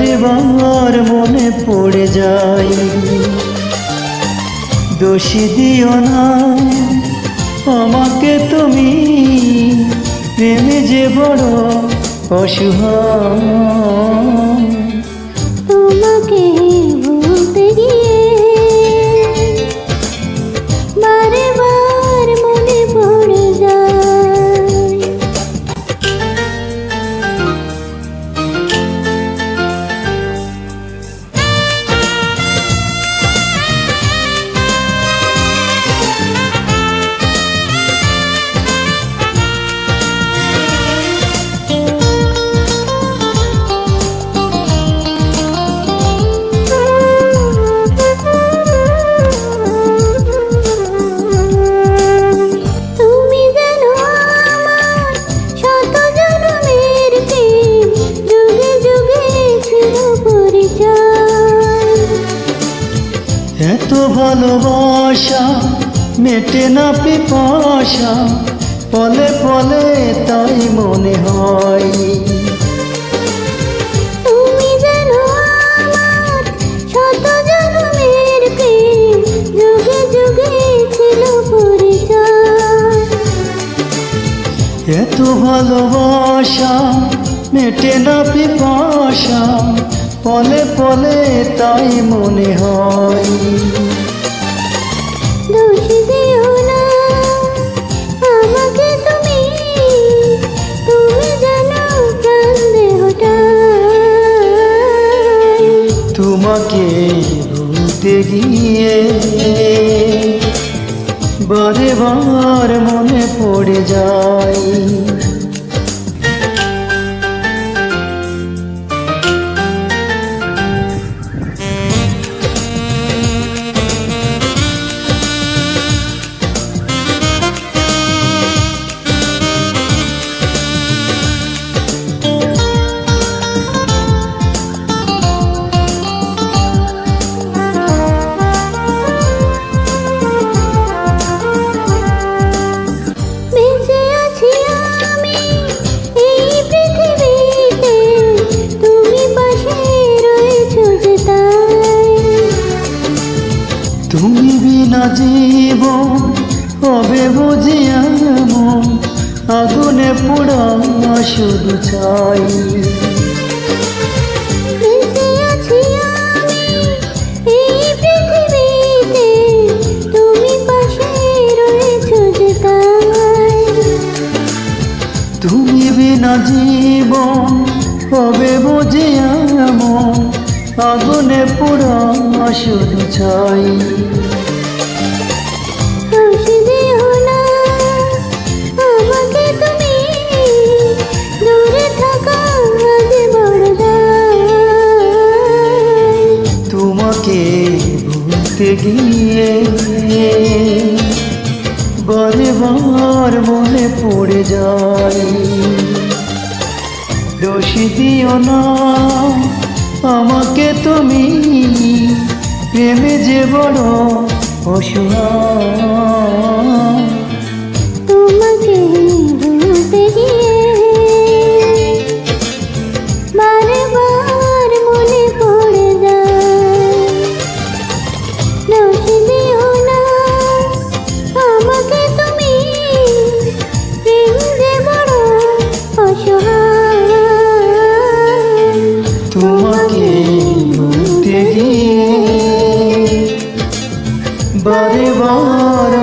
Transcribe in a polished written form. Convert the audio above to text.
বারে বার মনে পড়ে যায়। দোষী দিও না আমাকে তুমি, প্রেমে যে বড় অসহায়। তোমাকে ভুলতে গিয়ে বারে বার মনে পড়ে যায়। এত ভালোবাসা মেটে না পিপাসা, পলে পলে তাই মনে হয়। তুমি জানো আমার শত জন্মের প্রেম, যুগে যুগে ছিল পরিচয়। এত ভালোবাসা মেটে না পিপাসা, পলে পলে তাই মনে হয়। দোষ দিও না আমাকে তুমি, তুমি জানো প্রাণ দেহটাই। তোমাকে ভুলতে গিয়ে বারে বার মনে পড়ে যায়। তুমি বিনা জীবন হবে বুঝি এমন, আগুনে পোড়া শুধু চাই। তুমি বিনা জীবন হবে বুঝি এমন, আগুনে পোড়া শুধু চাই। দোষ দিও না আমাকে তুমি, দূরে থাকা আজ বড় দায়। তোমাকে ভুলতে গিয়ে বারে বার মনে পড়ে যায়। দোষ দিও না আমাকে তুমি, প্রেমে যে বড় অসহায়। তোমাকে ভুলতে গিয়ে বারে বার মনে পড়ে যায়। দোষ দিও না আমাকে তুমি, প্রেম যে বড় অসহায়। তোমাকে ভুলতে গিয়ে বারে বার